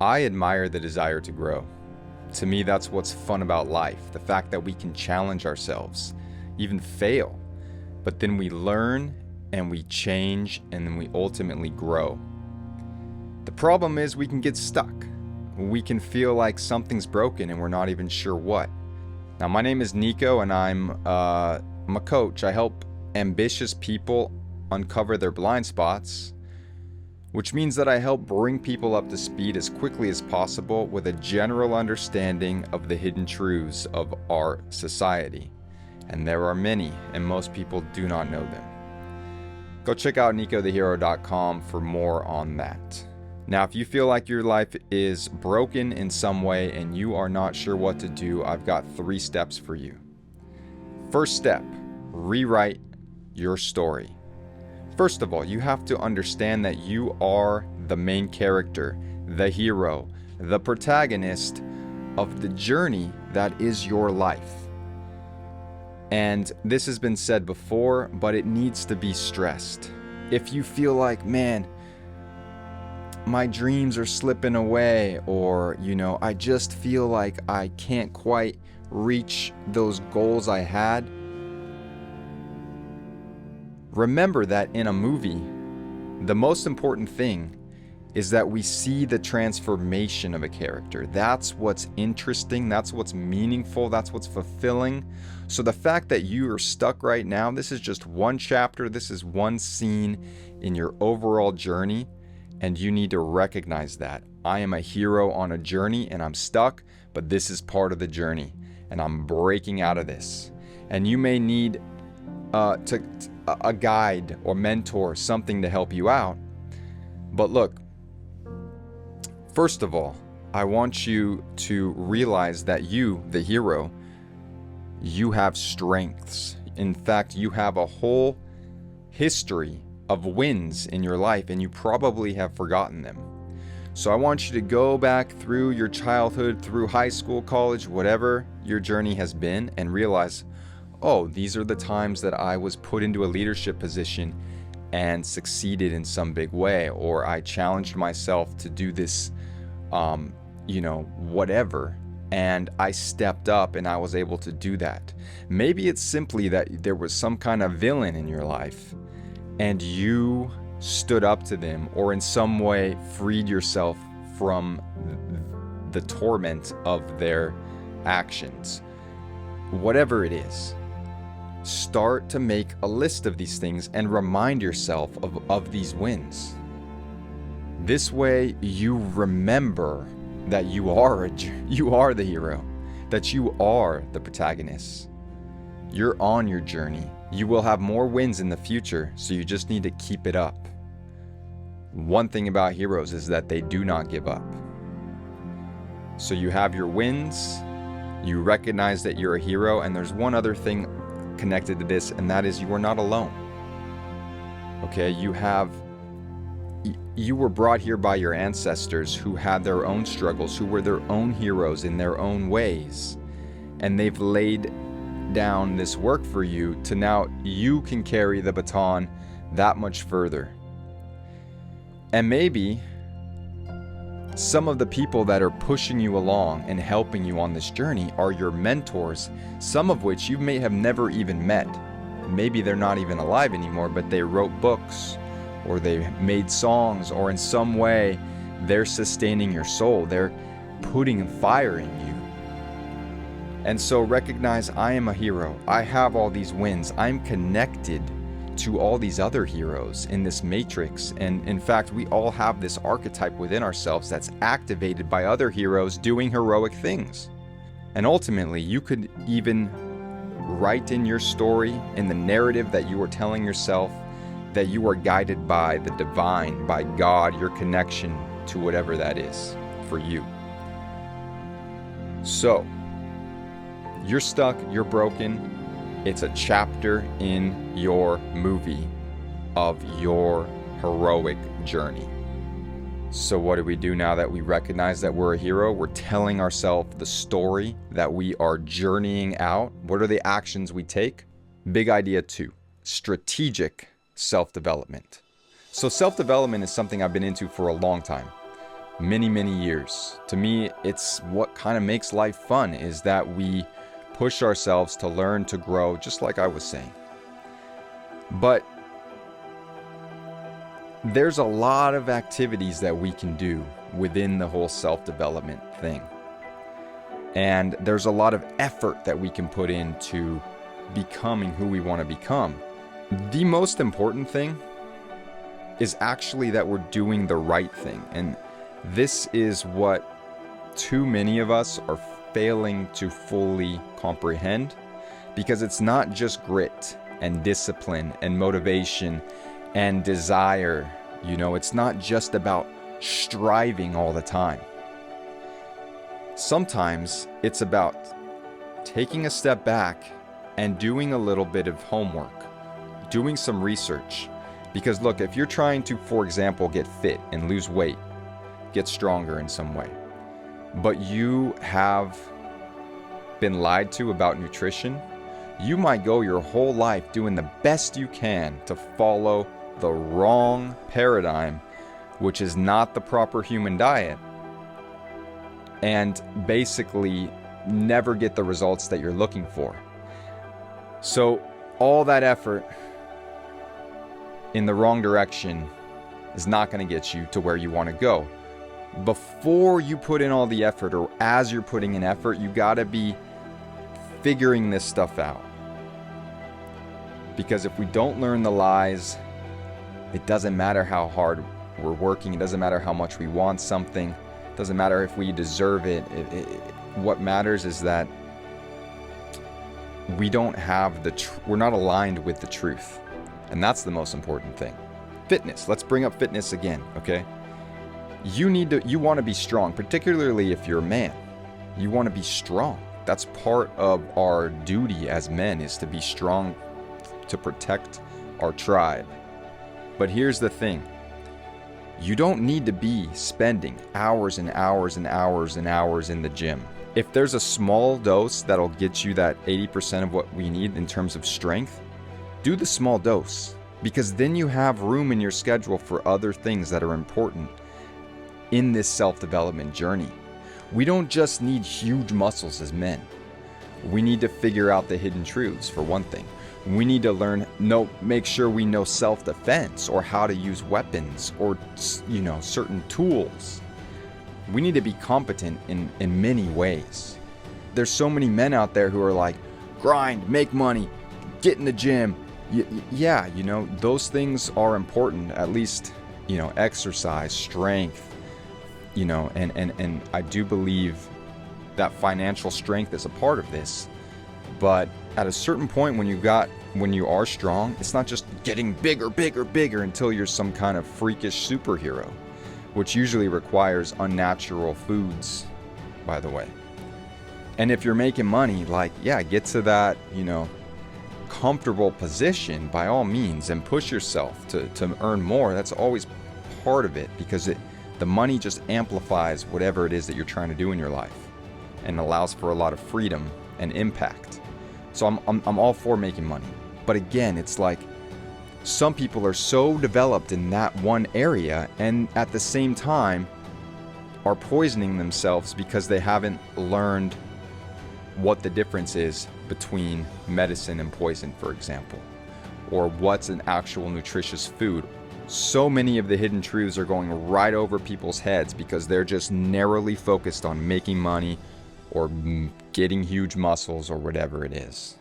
I admire the desire to grow. To me, that's what's fun about life. The fact that we can challenge ourselves, even fail, but then we learn and we change and then we ultimately grow. The problem is we can get stuck. We can feel like something's broken and we're not even sure what. Now, my name is Nico and I'm a coach. I help ambitious people uncover their blind spots, which means that I help bring people up to speed as quickly as possible with a general understanding of the hidden truths of our society. And there are many, and most people do not know them. Go check out NicoTheHero.com for more on that. Now, if you feel like your life is broken in some way and you are not sure what to do, I've got 3 steps for you. First step, rewrite your story. First of all, you have to understand that you are the main character, the hero, the protagonist of the journey that is your life. And this has been said before, but it needs to be stressed. If you feel like, man, my dreams are slipping away, or, I just feel like I can't quite reach those goals I had, remember that in a movie, the most important thing is that we see the transformation of a character. That's what's interesting, that's what's meaningful, that's what's fulfilling. So the fact that you are stuck right now, this is just one chapter, this is one scene in your overall journey, and you need to recognize that. I am a hero on a journey and I'm stuck, but this is part of the journey and I'm breaking out of this. And you may need a guide or mentor, something to help you out. But look, first of all, I want you to realize that you, the hero, you have strengths. In fact, you have a whole history of wins in your life and you probably have forgotten them. So I want you to go back through your childhood, through high school, college, whatever your journey has been, and realize, oh, these are the times that I was put into a leadership position and succeeded in some big way, or I challenged myself to do this, whatever, and I stepped up and I was able to do that. Maybe it's simply that there was some kind of villain in your life and you stood up to them, or in some way freed yourself from the torment of their actions. Whatever it is, start to make a list of these things and remind yourself of these wins. This way you remember that you are the hero, that you are the protagonist. You're on your journey. You will have more wins in the future, so you just need to keep it up. One thing about heroes is that they do not give up. So you have your wins, you recognize that you're a hero, and there's one other thing connected to this, and that is you are not alone. Okay, you were brought here by your ancestors who had their own struggles, who were their own heroes in their own ways, and they've laid down this work for you to now you can carry the baton that much further. And maybe some of the people that are pushing you along and helping you on this journey are your mentors, some of which you may have never even met. Maybe they're not even alive anymore, but they wrote books, or they made songs, or in some way they're sustaining your soul. They're putting fire in you. And so recognize, I am a hero. I have all these wins. I'm connected to all these other heroes in this matrix. And in fact, we all have this archetype within ourselves that's activated by other heroes doing heroic things. And ultimately, you could even write in your story, in the narrative that you are telling yourself, that you are guided by the divine, by God, your connection to whatever that is for you. So, you're stuck, you're broken. It's a chapter in your movie of your heroic journey. So what do we do now that we recognize that we're a hero? We're telling ourselves the story that we are journeying out. What are the actions we take? Big idea 2, strategic self-development. So self-development is something I've been into for a long time. many, many years. To me, it's what kind of makes life fun, is that we push ourselves to learn, to grow, just like I was saying. But there's a lot of activities that we can do within the whole self-development thing. And there's a lot of effort that we can put into becoming who we want to become. The most important thing is actually that we're doing the right thing. And this is what too many of us are failing to fully comprehend, because it's not just grit and discipline and motivation and desire. It's not just about striving all the time. Sometimes it's about taking a step back and doing a little bit of homework, doing some research. Because look, if you're trying to, for example, get fit and lose weight, get stronger in some way, but you have been lied to about nutrition, you might go your whole life doing the best you can to follow the wrong paradigm, which is not the proper human diet, and basically never get the results that you're looking for. So all that effort in the wrong direction is not going to get you to where you want to go. Before you put in all the effort, or as you're putting in effort, you got to be figuring this stuff out. Because if we don't learn the lies, it doesn't matter how hard we're working. It doesn't matter how much we want something. It doesn't matter if we deserve it. What matters is that we don't have we're not aligned with the truth. And that's the most important thing. Fitness. Let's bring up fitness again, okay? You want to be strong, particularly if you're a man. You want to be strong. That's part of our duty as men, is to be strong, to protect our tribe. But here's the thing. You don't need to be spending hours and hours and hours and hours in the gym. If there's a small dose that'll get you that 80% of what we need in terms of strength, do the small dose, because then you have room in your schedule for other things that are important in this self-development journey. We don't just need huge muscles as men. We need to figure out the hidden truths, for one thing. We need to make sure we know self-defense, or how to use weapons, or certain tools. We need to be competent in many ways. There's so many men out there who are like, grind, make money, get in the gym. Yeah, those things are important. At least, exercise, strength, and I do believe that financial strength is a part of this. But at a certain point, when you are strong, it's not just getting bigger until you're some kind of freakish superhero, which usually requires unnatural foods, by the way. And if you're making money, get to that, comfortable position by all means, and push yourself to earn more. That's always part of it, because the money just amplifies whatever it is that you're trying to do in your life, and allows for a lot of freedom and impact. So I'm all for making money. But again, it's like some people are so developed in that one area, and at the same time are poisoning themselves because they haven't learned what the difference is between medicine and poison, for example, or what's an actual nutritious food. So many of the hidden truths are going right over people's heads because they're just narrowly focused on making money or getting huge muscles or whatever it is.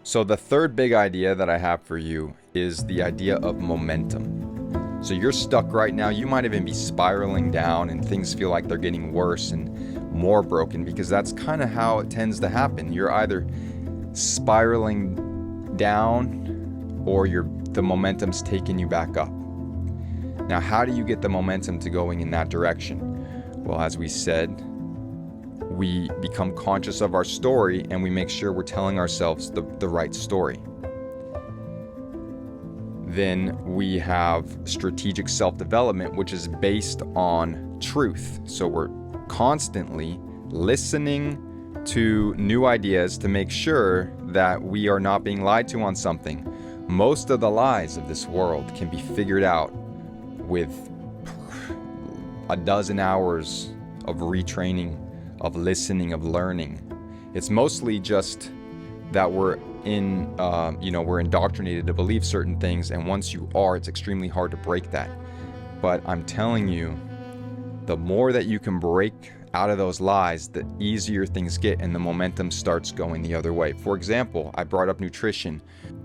So the third big idea that I have for you is the idea of momentum. So you're stuck right now. You might even be spiraling down, and things feel like they're getting worse and more broken, because that's kind of how it tends to happen. You're either spiraling down, or the momentum's taking you back up. Now, how do you get the momentum to going in that direction? Well, as we said, we become conscious of our story, and we make sure we're telling ourselves the right story. Then we have strategic self-development, which is based on truth. So we're constantly listening to new ideas to make sure that we are not being lied to on something. Most of the lies of this world can be figured out with a dozen hours of retraining, of listening, of learning. It's mostly just that we're indoctrinated to believe certain things, and once you are, it's extremely hard to break that. But I'm telling you, the more that you can break out of those lies, the easier things get and the momentum starts going the other way. For example, I brought up nutrition.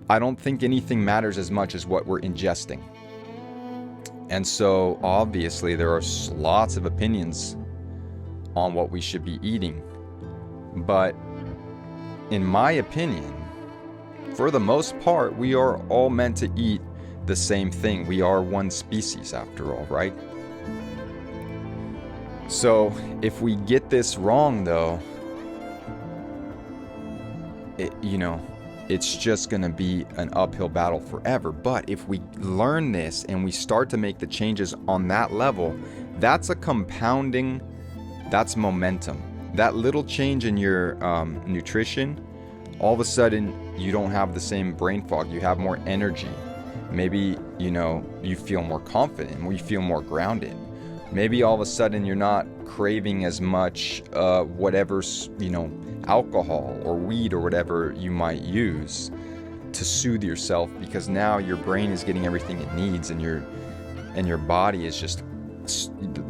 I don't think anything matters as much as what we're ingesting. And so obviously there are lots of opinions on what we should be eating. But in my opinion, for the most part, we are all meant to eat the same thing. We are one species after all, right? So if we get this wrong though, it's just going to be an uphill battle forever. But if we learn this and we start to make the changes on that level, that's a compounding, that's momentum. That little change in your nutrition, all of a sudden you don't have the same brain fog, you have more energy. Maybe, you feel more confident, you feel more grounded. Maybe all of a sudden you're not craving as much whatever's, alcohol or weed or whatever you might use to soothe yourself, because now your brain is getting everything it needs, and your body is just,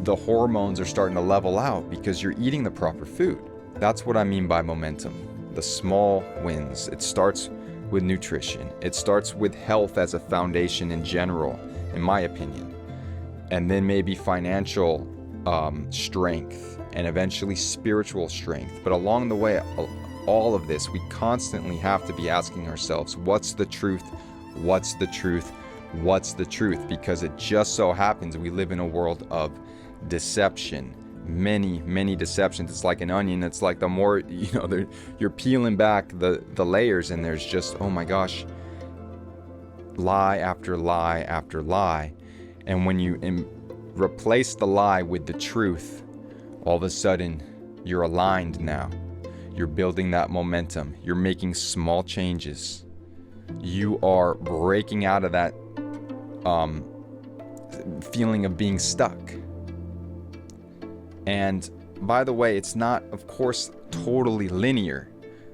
the hormones are starting to level out because you're eating the proper food. That's what I mean by momentum. The small wins. It starts with nutrition. It starts with health as a foundation in general, in my opinion. And then maybe financial strength, and eventually spiritual strength. But along the way, all of this, we constantly have to be asking ourselves, what's the truth? What's the truth? What's the truth? Because it just so happens we live in a world of deception. Many, many deceptions. It's like an onion. It's like the more, you're peeling back the layers, and there's just, oh my gosh, lie after lie after lie. And when you replace the lie with the truth, all of a sudden you're aligned now. You're building that momentum. You're making small changes. You are breaking out of that feeling of being stuck. And by the way, it's not, of course, totally linear,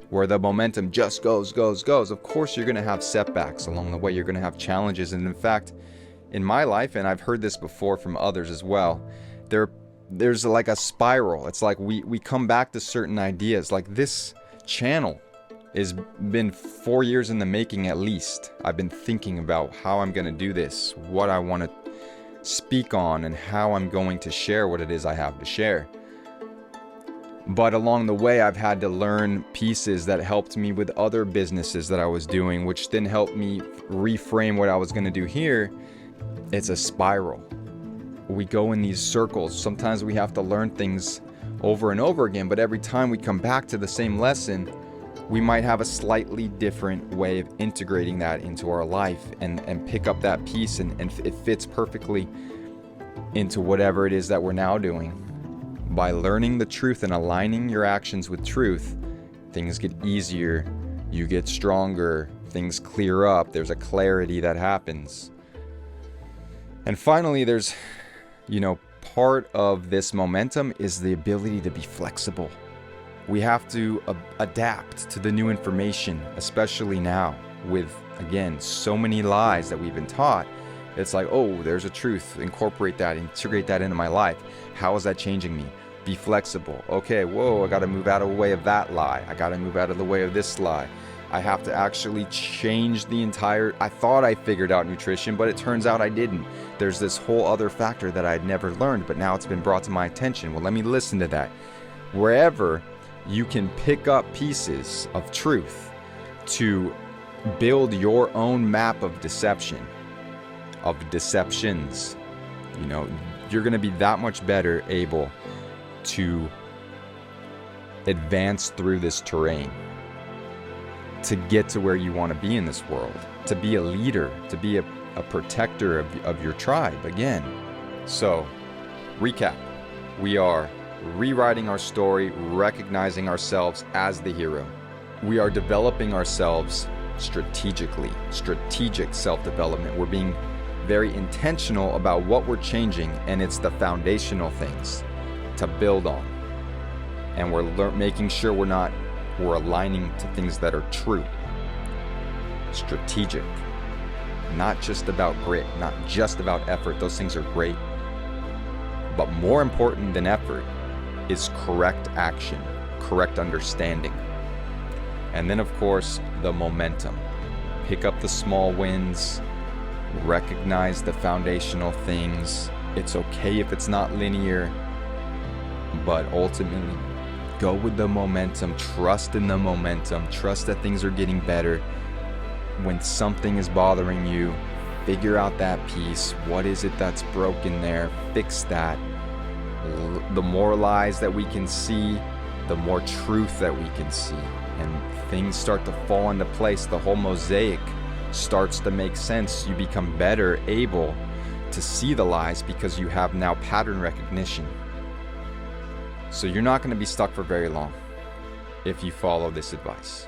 where the momentum just goes. Of course, you're going to have setbacks along the way. You're going to have challenges. And in fact, in my life, and I've heard this before from others as well, there's like a spiral. It's like we come back to certain ideas. Like this channel has been 4 years in the making at least. I've been thinking about how I'm going to do this, what I want to speak on, and how I'm going to share what it is I have to share. But along the way, I've had to learn pieces that helped me with other businesses that I was doing, which then helped me reframe what I was going to do here. It's a spiral. We go in these circles. Sometimes we have to learn things over and over again, but every time we come back to the same lesson, we might have a slightly different way of integrating that into our life and pick up that piece, and it fits perfectly into whatever it is that we're now doing. By learning the truth and aligning your actions with truth, things get easier, you get stronger, things clear up, there's a clarity that happens. And finally, there's, part of this momentum is the ability to be flexible. We have to adapt to the new information, especially now with, again, so many lies that we've been taught. It's like, oh, there's a truth. Incorporate that, integrate that into my life. How is that changing me? Be flexible. Okay, whoa, I got to move out of the way of that lie. I got to move out of the way of this lie. I have to actually change the entire... I thought I figured out nutrition, but it turns out I didn't. There's this whole other factor that I'd never learned, but now it's been brought to my attention. Well, let me listen to that. Wherever you can pick up pieces of truth to build your own map of deception, of deceptions, you're going to be that much better able to advance through this terrain, to get to where you want to be in this world, to be a leader, to be a protector of your tribe again. So, recap. We are rewriting our story, recognizing ourselves as the hero. We are developing ourselves strategically, strategic self-development. We're being very intentional about what we're changing, and it's the foundational things to build on. And we're making sure we're aligning to things that are true, strategic, not just about grit, not just about effort. Those things are great. But more important than effort is correct action, correct understanding. And then, of course, the momentum. Pick up the small wins, recognize the foundational things. It's okay if it's not linear, but ultimately, go with the momentum, trust in the momentum, trust that things are getting better. When something is bothering you, figure out that piece. What is it that's broken there? Fix that. The more lies that we can see, the more truth that we can see. And things start to fall into place. The whole mosaic starts to make sense. You become better able to see the lies because you have now pattern recognition. So you're not going to be stuck for very long if you follow this advice.